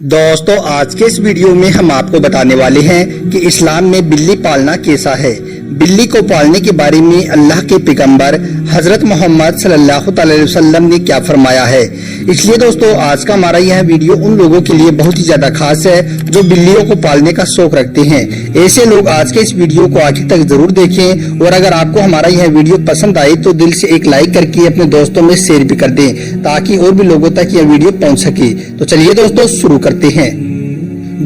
दोस्तों आज के इस वीडियो में हम आपको बताने वाले हैं कि इस्लाम में बिल्ली पालना कैसा है। बिल्ली को पालने के बारे में अल्लाह के पैगंबर हजरत मोहम्मद सल्लल्लाहु अलैहि वसल्लम ने क्या फरमाया है। इसलिए दोस्तों आज का हमारा यह वीडियो उन लोगों के लिए बहुत ही ज्यादा खास है जो बिल्लियों को पालने का शौक रखते हैं। ऐसे लोग आज के इस वीडियो को आखिर तक जरूर देखें और अगर आपको हमारा यह वीडियो पसंद आए तो दिल से एक लाइक करके अपने दोस्तों में शेयर भी कर दें ताकि और भी लोगों तक यह वीडियो पहुंच सके। तो चलिए दोस्तों शुरू करते हैं।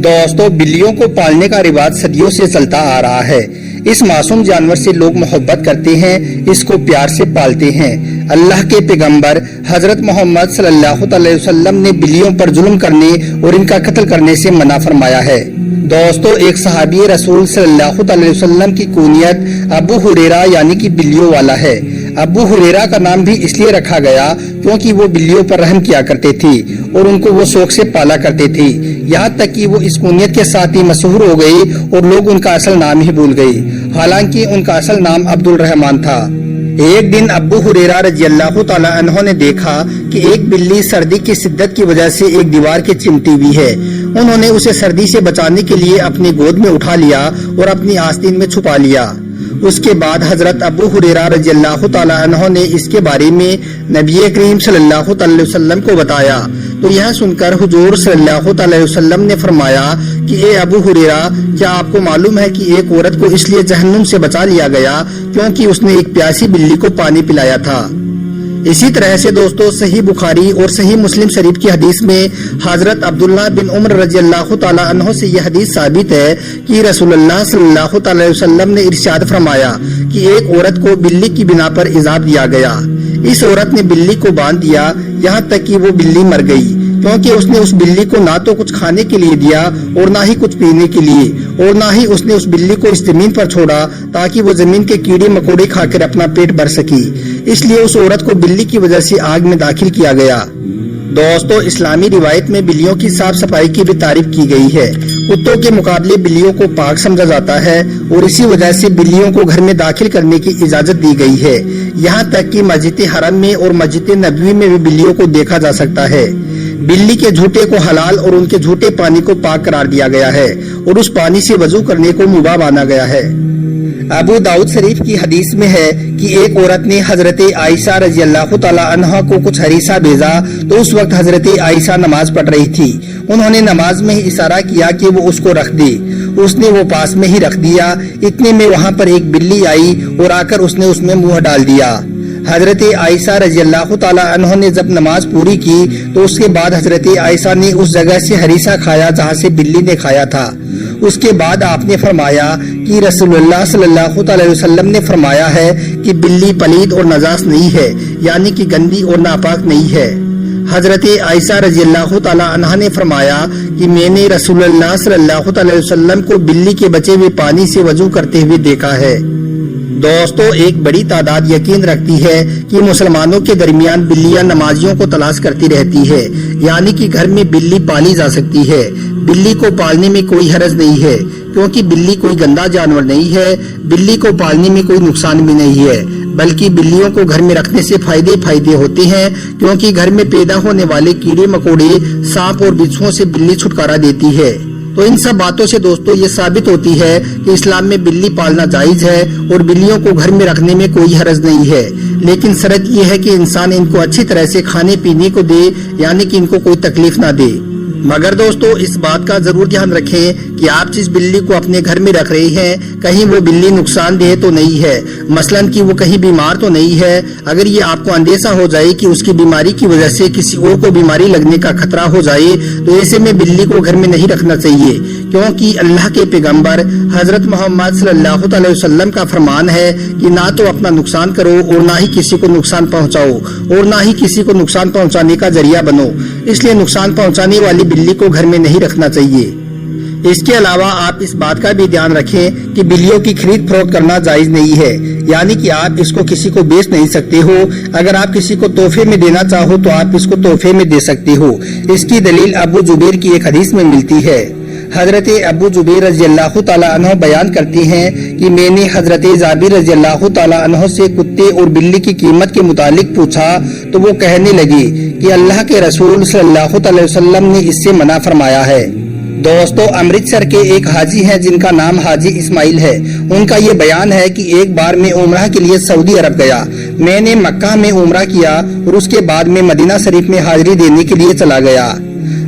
दोस्तों बिल्लियों को पालने का रिवाज सदियों से चलता आ रहा है। इस मासूम जानवर से लोग मोहब्बत करते हैं, इसको प्यार से पालते हैं। अल्लाह के पैगंबर हजरत मोहम्मद सल्लल्लाहु अलैहि वसल्लम ने बिल्लियों पर जुल्म करने और इनका कत्ल करने से मना फरमाया है। दोस्तों एक सहाबी रसूल सल्लल्लाहु अलैहि वसल्लम की कुनियत अबू हुरैरा यानी कि बिल्लियों वाला है। अबू हुरैरा का नाम भी इसलिए रखा गया क्योंकि वो बिल्लियों पर रहम किया करते थे और उनको वो शौक से पाला करते थे। यहाँ तक कि वो इस कुनियत के साथ ही मशहूर हो गई और लोग उनका असल नाम ही भूल गए। हालांकि उनका असल नाम अब्दुल रहमान था। एक दिन अबू हुरैरा रज़ियल्लाहु ताला अन्हु ने देखा कि एक बिल्ली सर्दी की शिद्दत की वजह से एक दीवार के चिमटी हुई है। उन्होंने उसे सर्दी से बचाने के लिए अपनी गोद में उठा लिया और अपनी आस्तीन में छुपा लिया। उसके बाद हजरत अबू हुरैरा रज़ियल्लाहु ताला अन्हु ने इसके बारे में नबी करीम सल्लल्लाहु अलैहि वसल्लम को बताया तो यह सुनकर हुजूर सल्लल्लाहु अलैहि वसल्लम ने फरमाया कि ए अबू हुरैरा, क्या आपको मालूम है कि एक औरत को इसलिए जहन्नुम से बचा लिया गया क्योंकि उसने एक प्यासी बिल्ली को पानी पिलाया था। इसी तरह से दोस्तों सही बुखारी और सही मुस्लिम शरीफ की हदीस में हजरत अब्दुल्लाह बिन उमर रज़ियल्लाहु ताला अन्हु से यह हदीस साबित है कि रसूलुल्लाह सल्लल्लाहु अलैहि वसल्लम ने इरशाद फरमाया कि एक औरत को बिल्ली की बिना पर इजाब दिया गया। इस औरत ने बिल्ली को बांध दिया यहाँ तक कि वो बिल्ली मर गई क्योंकि उसने उस बिल्ली को ना तो कुछ खाने के लिए दिया और ना ही कुछ पीने के लिए और ना ही उसने उस बिल्ली को इस जमीन पर छोड़ा ताकि वो जमीन के कीड़े मकोड़े खाकर अपना पेट भर सकी। इसलिए उस औरत को बिल्ली की वजह से आग में दाखिल किया गया। दोस्तों इस्लामी रिवायत में बिल्लियों की साफ सफाई की भी तारीफ की गई है। कुत्तों के मुकाबले बिल्लियों को पाक समझा जाता है और इसी वजह से बिल्लियों को घर में दाखिल करने की इजाजत दी गई है। यहाँ तक कि मस्जिद हरम में और मस्जिद नबवी में भी बिल्लियों को देखा जा सकता है। बिल्ली के झूठे को हलाल और उनके झूठे पानी को पाक करार दिया गया है और उस पानी से वजू करने को मुबाह माना गया है। अबू दाऊद शरीफ की हदीस में है कि एक औरत ने हजरत आयशा रज़ियल्लाहु ताला अन्हा को कुछ हरीसा भेजा तो उस वक्त हजरत आयशा नमाज पढ़ रही थी। उन्होंने नमाज में ही इशारा किया कि वो उसको रख दे। उसने वो पास में ही रख दिया। इतने में वहाँ पर एक बिल्ली आई और आकर उसने उसमें मुंह डाल दिया। हजरत आयशा रज़ियल्लाहु ताला अन्हा ने जब नमाज पूरी की तो उसके बाद हजरत आयशा ने उस जगह से हरीसा खाया जहाँ से बिल्ली ने खाया था। उसके बाद आपने फरमाया कि रसूलुल्लाह सल्लल्लाहु अलैहि वसल्लम ने फरमाया है कि बिल्ली पलीद और नजास नहीं है यानी कि गंदी और नापाक नहीं है। हजरत आयशा रज़ियल्लाहु ताला अन्हा ने फरमाया कि मैंने रसूलुल्लाह सल्लल्लाहु अलैहि वसल्लम को बिल्ली के बचे हुए पानी से वजू करते हुए देखा है। दोस्तों एक बड़ी तादाद यकीन रखती है कि मुसलमानों के दरमियान बिल्लियां नमाजियों को तलाश करती रहती है यानी कि घर में बिल्ली पाली जा सकती है। बिल्ली को पालने में कोई हरज नहीं है क्योंकि बिल्ली कोई गंदा जानवर नहीं है। बिल्ली को पालने में कोई नुकसान भी नहीं है बल्कि बिल्लियों को घर में रखने से फायदे होते हैं क्योंकि घर में पैदा होने वाले कीड़े मकोड़े, सांप और बिच्छुओं से बिल्ली छुटकारा देती है। तो इन सब बातों से दोस्तों ये साबित होती है कि इस्लाम में बिल्ली पालना जायज है और बिल्लियों को घर में रखने में कोई हरज नहीं है। लेकिन शर्त ये है कि इंसान इनको अच्छी तरह से खाने पीने को दे यानी कि इनको कोई तकलीफ ना दे। मगर दोस्तों इस बात का जरूर ध्यान रखें कि आप जिस बिल्ली को अपने घर में रख रहे हैं कहीं वो बिल्ली नुकसानदेह तो नहीं है, मसलन कि वो कहीं बीमार तो नहीं है। अगर ये आपको अंदेशा हो जाए कि उसकी बीमारी की वजह से किसी और को बीमारी लगने का खतरा हो जाए तो ऐसे में बिल्ली को घर में नहीं रखना चाहिए क्योंकि अल्लाह के पैगंबर हजरत मोहम्मद सल्लल्लाहु अलैहि वसल्लम का फरमान है कि ना तो अपना नुकसान करो और ना ही किसी को नुकसान पहुँचाओ और ना ही किसी को नुकसान पहुँचाने का जरिया बनो। इसलिए नुकसान पहुँचाने वाली बिल्ली को घर में नहीं रखना चाहिए। इसके अलावा आप इस बात का भी ध्यान रखें कि बिल्लियों की खरीद फरोख्त करना जायज नहीं है यानी कि आप इसको किसी को बेच नहीं सकते हो। अगर आप किसी को तोहफे में देना चाहो तो आप इसको तोहफे में दे सकते हो। इसकी दलील अबू जुबैर की एक हदीस में मिलती है। حضرت ابو زبیر رضی اللہ تعالیٰ عنہ بیان کرتی ہیں کہ میں نے حضرت جابر رضی اللہ تعالیٰ عنہ سے کتے اور بلی کی قیمت کے متعلق پوچھا تو وہ کہنے لگی کہ اللہ کے رسول صلی اللہ علیہ وسلم نے اس سے منع فرمایا ہے۔ دوستو، امرتسر کے ایک حاجی ہیں جن کا نام حاجی اسماعیل ہے۔ ان کا یہ بیان ہے کہ ایک بار میں عمرہ کے لیے سعودی عرب گیا۔ میں نے مکہ میں عمرہ کیا اور اس کے بعد میں مدینہ شریف میں حاضری دینے کے لیے چلا گیا۔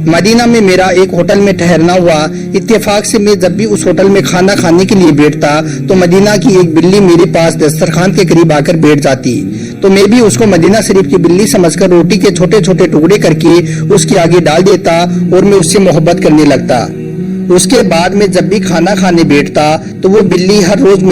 مدینہ میں میرا ایک ہوٹل میں ٹھہرنا ہوا۔ اتفاق سے میں جب بھی اس ہوٹل میں کھانا کھانے کے لیے بیٹھتا تو مدینہ کی ایک بلی میرے پاس دسترخوان کے قریب آ کر بیٹھ جاتی تو میں بھی اس کو مدینہ شریف کی بلی سمجھ کر روٹی کے چھوٹے چھوٹے ٹکڑے کر کے اس کے آگے ڈال دیتا اور میں اس سے محبت کرنے لگتا۔ اس کے بعد میں جب بھی کھانا کھانے بیٹھتا تو وہ بلی ہر روز